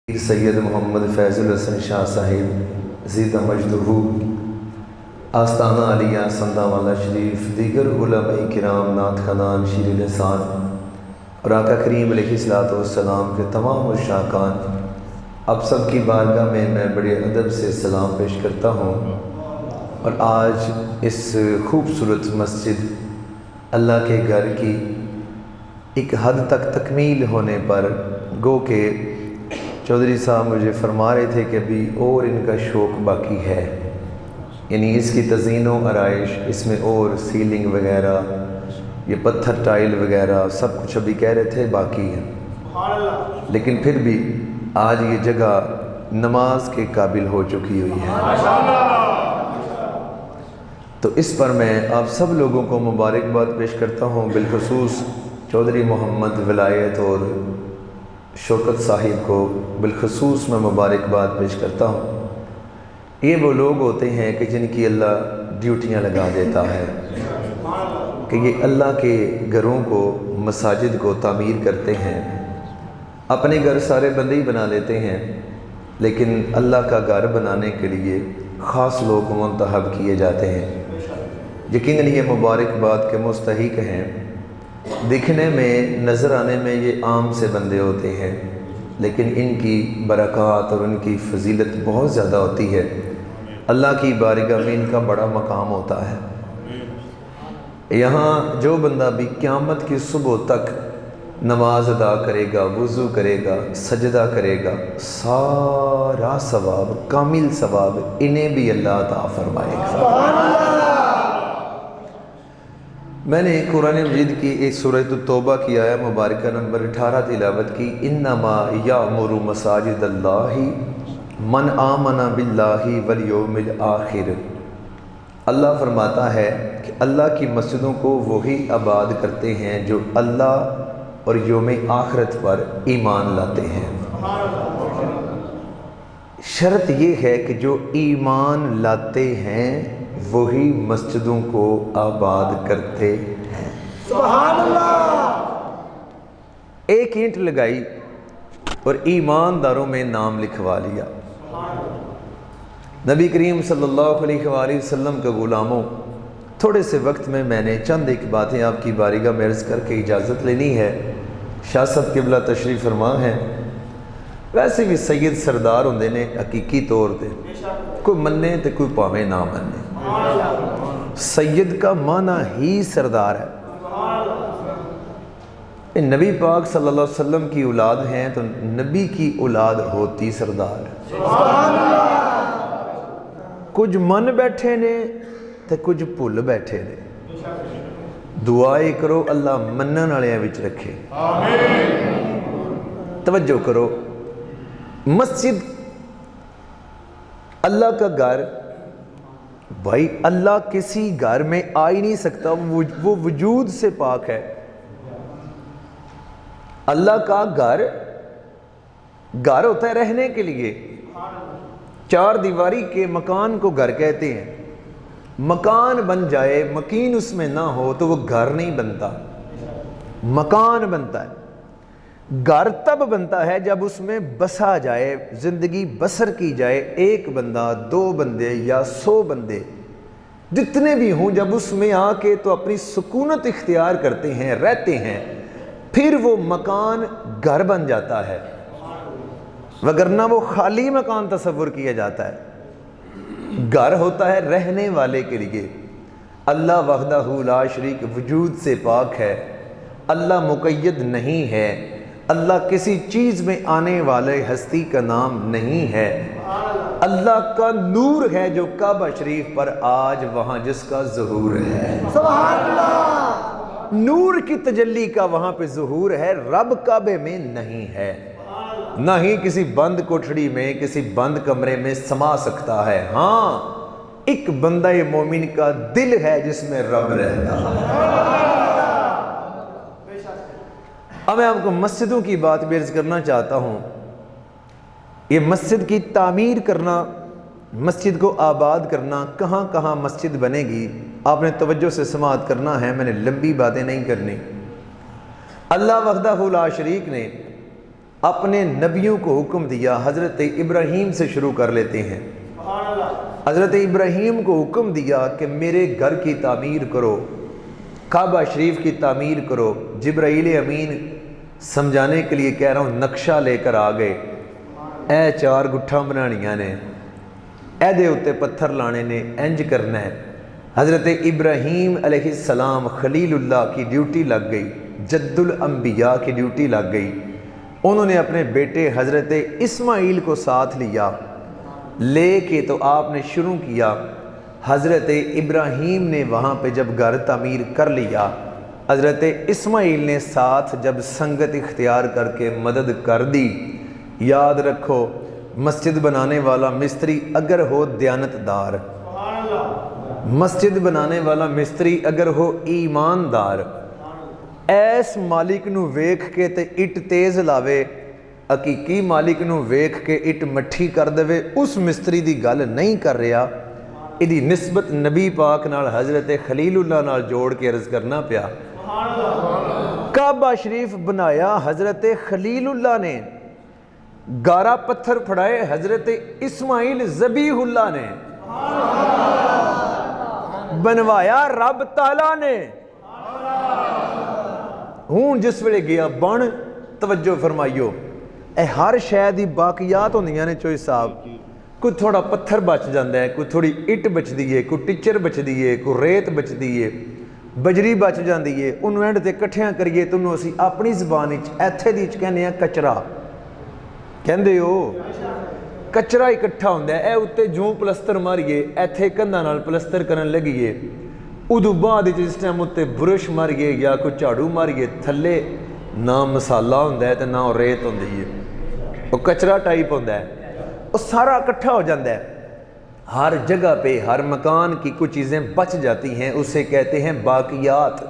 سید محمد فیض الحسن شاہ صاحب زیدہ مجدہو آستانہ علیہ سندہ والا شریف، دیگر علماء کرام، نعت خانان، شیر لسان اور آقا کریم علیہ السلام کے تمام مشاکان، آپ سب کی بارگاہ میں بڑے ادب سے سلام پیش کرتا ہوں۔ اور آج اس خوبصورت مسجد اللہ کے گھر کی ایک حد تک تکمیل ہونے پر گو کہ چودھری صاحب مجھے فرما رہے تھے کہ ابھی اور ان کا شوق باقی ہے، یعنی اس کی تزئین و آرائش، اس میں اور سیلنگ وغیرہ، یہ پتھر ٹائل وغیرہ سب کچھ ابھی کہہ رہے تھے باقی ہے، لیکن پھر بھی آج یہ جگہ نماز کے قابل ہو چکی ہوئی ہے۔ تو اس پر میں آپ سب لوگوں کو مبارکباد پیش کرتا ہوں، بالخصوص چودھری محمد ولایت اور شوکت صاحب کو بالخصوص میں مبارکباد پیش کرتا ہوں۔ یہ وہ لوگ ہوتے ہیں کہ جن کی اللہ ڈیوٹیاں لگا دیتا ہے کہ یہ اللہ کے گھروں کو، مساجد کو تعمیر کرتے ہیں۔ اپنے گھر سارے بندے ہی بنا لیتے ہیں، لیکن اللہ کا گھر بنانے کے لیے خاص لوگ منتخب کیے جاتے ہیں۔ یقیناً یہ مبارکباد کے مستحق ہیں۔ دکھنے میں، نظر آنے میں یہ عام سے بندے ہوتے ہیں، لیکن ان کی برکات اور ان کی فضیلت بہت زیادہ ہوتی ہے۔ اللہ کی بارگاہ میں ان کا بڑا مقام ہوتا ہے۔ یہاں جو بندہ بھی قیامت کی صبح تک نماز ادا کرے گا، وضو کرے گا، سجدہ کرے گا، سارا ثواب، کامل ثواب انہیں بھی اللہ عطا فرمائے گا۔ میں نے قرآن مجید کی ایک سورہ التوبہ کی آیہ مبارکہ نمبر 18 تلاوت کی، انما یعمر مساجد اللہ من آمن باللہ والیوم الآخر۔ اللہ فرماتا ہے کہ اللہ کی مسجدوں کو وہی آباد کرتے ہیں جو اللہ اور یوم آخرت پر ایمان لاتے ہیں۔ شرط یہ ہے کہ جو ایمان لاتے ہیں وہی مسجدوں کو آباد کرتے ہیں۔ سبحان اللہ! ایک اینٹ لگائی اور ایمانداروں میں نام لکھوا لیا۔ نبی کریم صلی اللہ علیہ وآلہ وسلم کے غلاموں، تھوڑے سے وقت میں نے چند ایک باتیں آپ کی بارگاہ میں عرض کر کے اجازت لینی ہے۔ شاہ صاحب قبلہ تشریف فرما ہے۔ ویسے بھی سید سردار ہوندے نے حقیقی طور تے، کوئی مننے تے کوئی پاویں نہ مننے۔ سید کا معنی ہی سردار ہے۔ نبی پاک صلی اللہ علیہ وسلم کی اولاد ہیں تو نبی کی اولاد ہوتی سردار ہے۔ کچھ من بیٹھے نے تے کچھ بھول بیٹھے نے۔ دعائیں کرو اللہ منن والے وچ رکھے۔ توجہ کرو، مسجد اللہ کا گھر، بھائی اللہ کسی گھر میں آ ہی نہیں سکتا، وہ وجود سے پاک ہے۔ اللہ کا گھر ہوتا ہے رہنے کے لیے۔ چار دیواری کے مکان کو گھر کہتے ہیں۔ مکان بن جائے، مکین اس میں نہ ہو تو وہ گھر نہیں بنتا، مکان بنتا ہے۔ گھر تب بنتا ہے جب اس میں بسا جائے، زندگی بسر کی جائے، ایک بندہ، دو بندے یا 100 بندے جتنے بھی ہوں، جب اس میں آ کے تو اپنی سکونت اختیار کرتے ہیں، رہتے ہیں، پھر وہ مکان گھر بن جاتا ہے، وگرنہ وہ خالی مکان تصور کیا جاتا ہے۔ گھر ہوتا ہے رہنے والے کے لیے۔ اللہ وحدہ لا شریک وجود سے پاک ہے، اللہ مقید نہیں ہے، اللہ کسی چیز میں آنے والے ہستی کا نام نہیں ہے، اللہ کا نور ہے جو کعبہ شریف پر آج وہاں جس کا ظہور ہے۔ سبحان اللہ! نور کی تجلی کا وہاں پہ ظہور ہے، رب کعبے میں نہیں ہے، نہ ہی کسی بند کوٹھڑی میں، کسی بند کمرے میں سما سکتا ہے۔ ہاں، ایک بندہ مومن کا دل ہے جس میں رب رہتا ہے۔ اب میں آپ کو مسجدوں کی بات بھی عرض کرنا چاہتا ہوں۔ یہ مسجد کی تعمیر کرنا، مسجد کو آباد کرنا، کہاں کہاں مسجد بنے گی، آپ نے توجہ سے سماعت کرنا ہے، میں نے لمبی باتیں نہیں کرنی۔ اللہ وحدہ لا شریک نے اپنے نبیوں کو حکم دیا. حضرت ابراہیم سے شروع کر لیتے ہیں. حضرت ابراہیم کو حکم دیا کہ میرے گھر کی تعمیر کرو, کعبہ شریف کی تعمیر کرو. جبرائیل امین سمجھانے کے لیے کہہ رہا ہوں نقشہ لے کر آ گئے. اے 4 گٹھاں بنانیاں نے, اے دے اتے پتھر لانے نے, انج کرنا ہے. حضرت ابراہیم علیہ السلام خلیل اللہ کی ڈیوٹی لگ گئی, جد الانبیاء کی ڈیوٹی لگ گئی. انہوں نے اپنے بیٹے حضرت اسماعیل کو ساتھ لیا, لے کے تو آپ نے شروع کیا. حضرت ابراہیم نے وہاں پہ جب گھر تعمیر کر لیا, حضرت اسماعیل نے ساتھ جب سنگت اختیار کر کے مدد کر دی. یاد رکھو مسجد بنانے والا مستری اگر ہو دیانتدار, مسجد بنانے والا مستری اگر ہو ایماندار, ایس مالک نو ویکھ کے تے اٹ تیز لاوے, حقیقی مالک نو ویکھ کے اٹ مٹھی کر دے, اس مستری دی گل نہیں کر رہا. ایدی نسبت نبی پاک نال حضرت خلیل اللہ نال جوڑ کے عرض کرنا پیا. کعبہ شریف بنایا حضرت خلیل اللہ نے, گارا پتھر پھڑائے حضرت اسماعیل ذبیح اللہ نے, بنوایا رب تعالیٰ نے. ہوں جس ویلے گیا بن, توجہ فرمائیو, اے ہر شے دی باقیات ہوندیاں نے چوئی صاحب. کوئی تھوڑا پتھر بچ جاندہ ہے, کوئی تھوڑی اٹ بچ دیئے, کوئی ٹچر بچ دیئے, کوئی ریت بچ دیئے, بجری بچ جاندی ہے. انہوں اینڈ تے کٹھیاں کریے تو انہوں اسی اپنی زبانی ایتھے دیچ کہنے ہیں کچرا, کہندے ہو کچرا اکٹھا ہوندہ ہے. اے اتے جوں پلستر ماریے, ایتھے کندہ نال پلستر کرن لگیے, ادو بعد جس ٹائم اتے برش ماریے یا کوئی جھاڑو ماریے, تھلے نہ مسالہ ہوندہ ہے تے نہ ریت ہوندی ہے, وہ کچرا ٹائپ ہوندہ ہے, وہ سارا اکٹھا ہو جاندہ ہے. ہر جگہ پہ ہر مکان کی کچھ چیزیں بچ جاتی ہیں, اسے کہتے ہیں باقیات.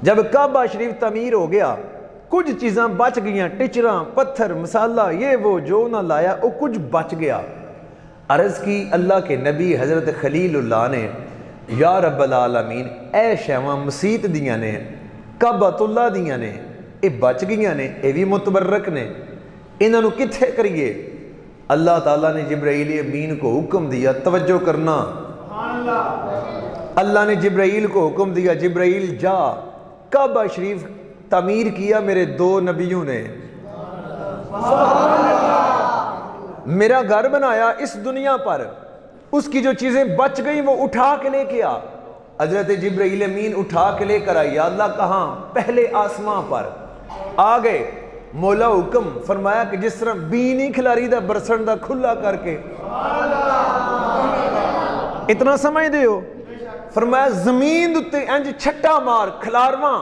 جب کعبہ شریف تعمیر ہو گیا, کچھ چیزاں بچ گئیاں, ٹچراں, پتھر, مسالہ, یہ وہ جو نہ لایا وہ کچھ بچ گیا. عرض کی اللہ کے نبی حضرت خلیل اللہ نے, یا رب العالمین اے شیواں مسیت دیاں نے, کعبۃ اللہ دیاں نے, اے بچ گئیاں نے, اے بھی متبرک نے, انہوں نے کتھے کریے. اللہ تعالیٰ نے جبرائیل امین کو حکم دیا, توجہ کرنا, اللہ نے جبرائیل کو حکم دیا, جبرائیل جا کعبہ شریف تعمیر کیا میرے 2 نبیوں نے, میرا گھر بنایا اس دنیا پر, اس کی جو چیزیں بچ گئیں وہ اٹھا کے لے کے آ. حضرت جبرائیل امین اٹھا کے لے کر آئی. اللہ کہاں؟ پہلے آسمان پر آ گئے. مولا حکم فرمایا کہ جس طرح بی نہیں کھلاری دا برسن دا کھلا کر کے, اتنا سمجھ دے ہو, فرمایا زمین دوتے انج چھٹا مار کھلارواں.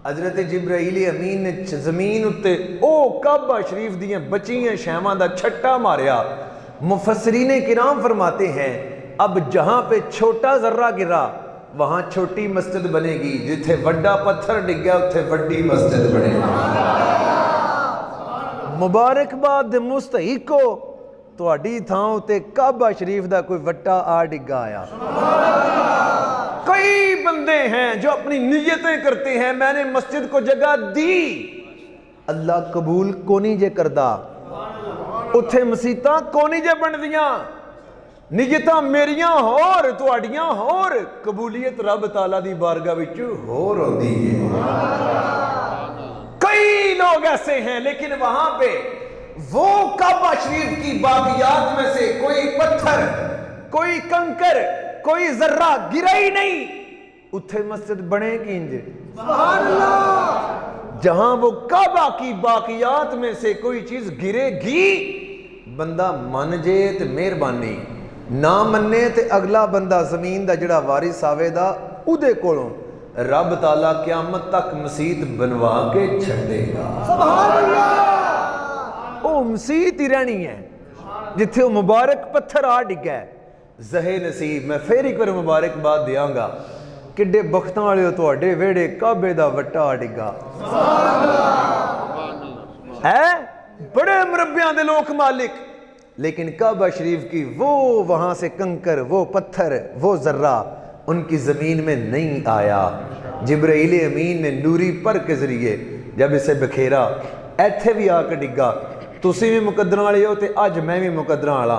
حضرت جبرائیل امین نے زمین اتے او کعبہ شریف دیاں بچیاں شیواں دا چھٹا ماریا. مفسرین کرام فرماتے ہیں اب جہاں پہ چھوٹا ذرہ گرا وہاں چھوٹی مسجد بنے گی, جتھے وڈا پتھر ڈگیا اتھے وڈی مسجد بنے گی. مبارکباد مستحق کو تواڈی تھاں تے کعبہ شریف دا کوئی وٹا آ ڈگا آیا. کئی بندے ہیں جو اپنی نیتیں کرتے ہیں, میں نے مسجد کو جگہ دی, اللہ قبول کونی جے کردہ, اتھے مسیطاں کونی جے بن دیاں, نیتاں میریاں ہور تواڈیاں ہور, قبولیت رب تعالیٰ دی بارگاہ وچ ہور ہوندی ہے. کئی لوگ ایسے ہیں لیکن وہاں پہ وہ کعبہ شریف کی باقیات میں سے کوئی پتھر, کوئی کنکر, کوئی ذرہ گرا ہی نہیں, اتھے مسجد بنے گی انج. سبحان اللہ. جہاں وہ کعبہ کی باقیات میں سے کوئی چیز گرے گی, بندہ من جے تے مہربانی, نہ مننے تے اگلا بندہ زمین دا جڑا وارث آوے دا اودے کولوں رب تعالیٰ قیامت تک مسیت بنوا کے چھڑے گا. سبحان اللہ. او مسیت ہی رہنی ہے جتھے وہ مبارک پتھر آ ڈگا ہے. زہے نصیب, میں پھر ایک بار مبارک بات دیاں گا, کڈے بختاں والے ہو تواڈے ویڑے کعبے دا وٹا آ ڈگا. ہے بڑے مربیاں دے لوک مالک, لیکن کعبہ شریف کی وہ وہاں سے کنکر, وہ پتھر, وہ ذرہ ان کی زمین میں نہیں آیا. جبرائیل امین نے نوری پر کے ذریعے جب اسے بکھیرا, ਇੱਥੇ ਵੀ ਆ ਕੇ ਡਿੱਗਾ। ਤੁਸੀਂ ਵੀ ਮੁਕੱਦਰਾਂ ਵਾਲੇ ਹੋ ਤੇ ਅੱਜ ਮੈਂ ਵੀ ਮੁਕੱਦਰਾਂ ਵਾਲਾ।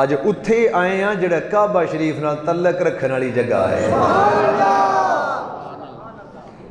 ਅੱਜ ਉੱਥੇ ਆਏ ਆ ਜਿਹੜਾ ਕਾਬਾ ਸ਼ਰੀਫ ਨਾਲ ਤਲਕ ਰੱਖਣ ਵਾਲੀ ਜਗ੍ਹਾ ਹੈ।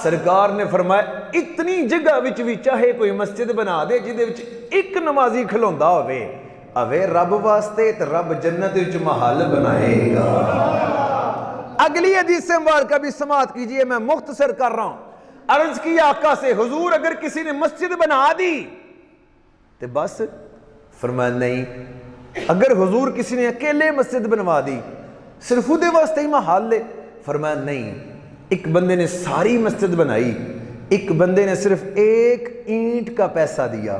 سرکار نے فرمایا اتنی جگہ وچ بھی چاہے کوئی مسجد بنا دے جدے وچ ایک نمازی کھلوندا ہوئے اوے رب واسطے تے رب جنت وچ محل بنائے گا۔ اگلی حدیث مبارکہ بھی سماعت کیجئے، میں مختصر کر رہا ہوں۔ عرض کیا آقا سے حضور اگر کسی نے مسجد بنا دی تو بس؟ فرمایا نہیں، اگر حضور کسی نے اکیلے مسجد بنوا دی صرف دے واسطے ہی محل لے؟ فرمایا نہیں، ایک بندے نے ساری مسجد بنائی، ایک بندے نے صرف ایک اینٹ کا پیسہ دیا،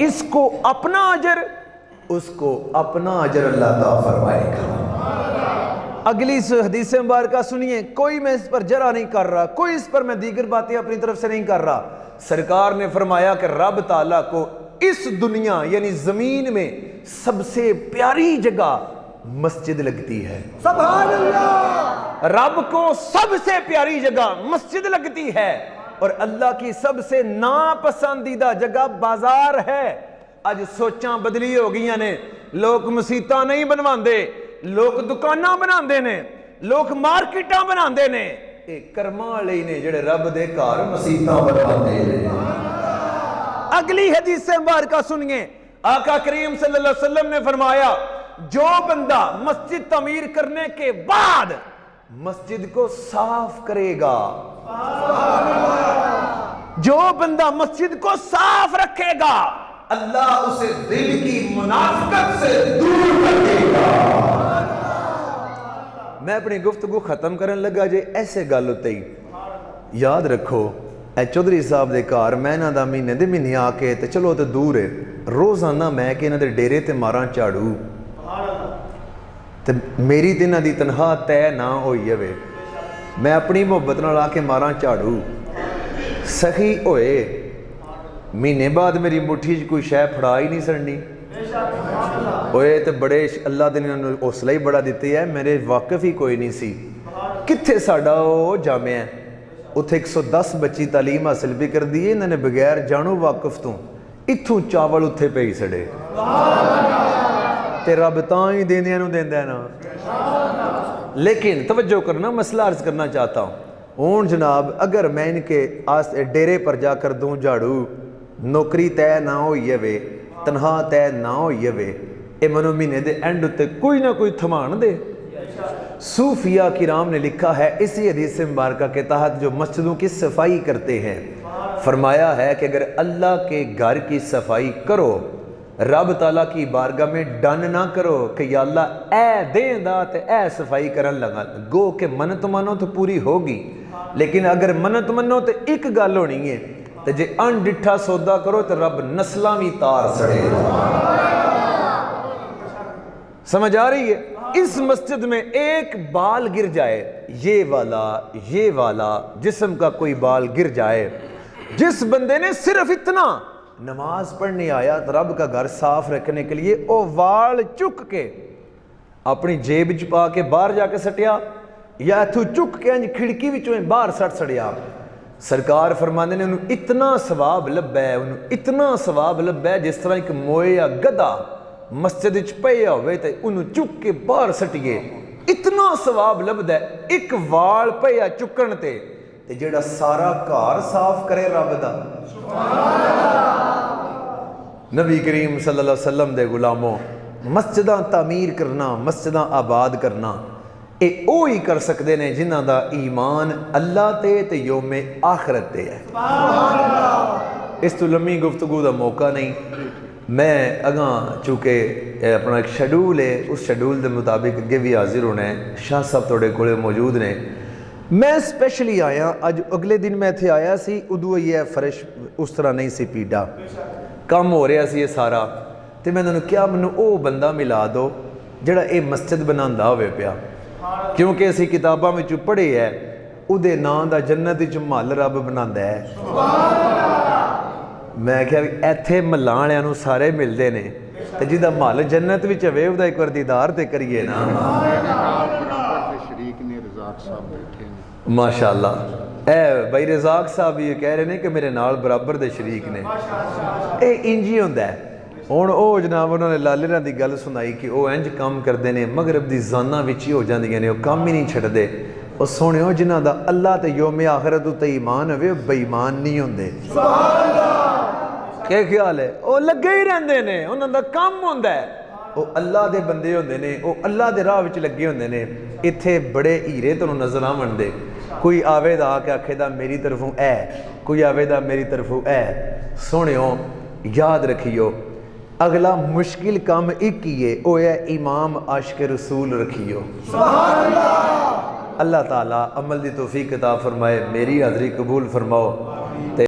اس کو اپنا اجر، اس کو اپنا اجر اللہ تعالیٰ فرمائے گا۔ اگلی حدیث مبارکہ سنیے، کوئی میں اس پر جرا نہیں کر رہا، کوئی اس پر میں دیگر باتیں اپنی طرف سے نہیں کر رہا۔ سرکار نے فرمایا کہ رب تعالیٰ کو اس دنیا یعنی زمین میں سب سے پیاری جگہ مسجد لگتی ہے۔ سبحان اللہ! رب کو سب سے پیاری جگہ مسجد لگتی ہے، اور اللہ کی سب سے ناپسندیدہ جگہ بازار ہے۔ آج سوچاں بدلی ہو گئی نے، لوگ مسیتاں نہیں بنواندے، لوگ دکاناں بناندے نے، لوگ مارکیٹاں بناندے نے، اے کرماں والے نے جڑے رب دے گھر مسیتاں بنواندے نے۔ اگلی حدیث مبارکہ سنیے، آقا کریم صلی اللہ علیہ وسلم نے فرمایا جو بندہ مسجد تعمیر کرنے کے بعد مسجد کو صاف کرے گا، جو بندہ مسجد کو صاف رکھے گا، اللہ اسے دل کی منافقت سے دور رکھے گا۔ میں اپنی گفتگو ختم کرنے لگا جے ایسے گل ہوتے ہی یاد رکھو، اے چودھری صاحب دے کار میں نہ دا مہینے دے مہینے آ کے تے چلو تے دور ہے، روزانہ میں کہ انہاں دے ڈیرے تے ماراں جھاڑو تے میری تے انہاں دی تنخواہ طے نہ ہوئی ہوئے، میں اپنی محبت نال آ کے ماراں جھاڑو، سخی ہوئے مہینے بعد میری مٹھی کوئی شے پھڑا ہی نہیں سڑنی ہوئے تے بڑے اللہ دے نے حوصلہ ہی بڑا دیتے ہے، میرے واقف ہی کوئی نہیں سی۔ کتھے ساڈا او جامع ہے، اتھے 110 بچی تعلیم حاصل بھی کر دیئے، انہوں نے بغیر جانو واقف تو اتھوں چاول اتھے پہ ہی سڑے تے رب تاں ہی دیندے نو دیندے نا۔ لیکن توجہ کرنا، مسئلہ عرض کرنا چاہتا ہوں، اون جناب اگر میں ان کے ڈیرے پر جا کر دوں جھاڑو، نوکری طے نہ ہوئی ہے، تنہا طے نہ ہوئی ہے، اے منو مہینے دے اینڈ تے کوئی نہ کوئی تھمان دے۔ صوفیہ کرام نے لکھا ہے اسی حدیث مبارکہ کے تحت جو مسجدوں کی صفائی کرتے ہیں، فرمایا ہے کہ اگر اللہ کے گھر کی صفائی کرو، رب تعالیٰ کی بارگاہ میں ڈن نہ کرو کہ یا اللہ اے دیں دا تے اے صفائی کرن لگا، گو کہ منت منو تو پوری ہوگی، لیکن اگر منت منو تو ایک گل ہونی ہے تے جے ان ڈٹھا سودا کرو تو رب نسلاں بھی تار سڑے۔ سمجھ آ رہی ہے؟ اس مسجد میں ایک بال گر جائے، یہ والا جسم کا کوئی بال گر جائے، جس بندے نے صرف اتنا نماز پڑھنے آیا تو رب کا گھر صاف رکھنے کے لیے او وال چک کے اپنی جیب پا کے باہر جا کے سٹیا، یا اتھو چک کے کھڑکی وچوں باہر سٹ سڑیا، سرکار فرماندے نے انہوں اتنا ثواب لبا ہے، انہوں اتنا ثواب لبا ہے جس طرح ایک موئے یا گدھا مسجد پیا ہوئے تے انہوں چک کے باہر سٹیے، اتنا ثواب لبدا ہے ایک وال پیا چکن تے جیڑا سارا گھر صاف کرے رب دا۔ نبی کریم صلی اللہ علیہ وسلم دے غلاموں، مسجداں تعمیر کرنا، مسجداں آباد کرنا، اے اوہی کر سکتے نے جنہاں دا ایمان اللہ تے یوم آخرت تے ہے۔ اس تو لمبی گفتگو دا موقع نہیں، میں اگاں چونکہ اپنا ایک شیڈول ہے، اس شیڈول دے مطابق اگے بھی حاضر ہونا ہے، شاہ صاحب توڑے کولے موجود نے، میں اسپیشلی آیا اج اگلے دن میں تھے آیا سی، ادو یہ فرش اس طرح نہیں سی پیڈا، کام ہو رہا سی یہ سارا، تے میں نے کیا منو او بندہ ملا دو جڑا اے مسجد بناندا ہوئے پیا، کیونکہ اسی کتاباں میں پڑھے ہے او دے نام دا جنت وچ محل رب بناندا ہے۔ میں کہا ایتھے محلاں والےاں نوں سارے ملدے نے تے جہدا محل جنت وچ ہوے او دا ایک وار دیدار تے کریے نا۔ ماشاءاللہ اے بھائی رزاق صاحب یہ کہہ رہے ہیں کہ میرے نال برابر دے شریک نے، اے انجی ہوندا ہے۔ ہن او جناب انہوں نے لالے دی گل سنائی کہ او انج کام کردے نے، مغرب دی زاناں وچ ہی ہو جاندیاں نے، او کام ہی نہیں چھڈدے، اور سونیو جنہ دا اللہ تے یوم آخرت تے ایمان ہوئے بے ایمان نہیں ہوندے. کیا خیال ہے؟ وہ لگے ہی رہندے نے، انہاں دا کام ہوندا ہے. وہ اللہ دے بندے ہوندے نے، وہ اللہ دے راہ وچ لگے ہوندے نے. اتھے بڑے ہیرے تانوں نظر آون دے. کوئی آوے دا آ کے آکھے دا میری طرفوں اے، کوئی آوے دا میری طرفوں اے. سونیو یاد رکھیو اگلا مشکل کام ایک ہی ہے، وہ ہے امام عاشق رسول رکھیو. اللہ تعالیٰ عمل دی توفیق عطا فرمائے. میری حاضری قبول فرماؤ.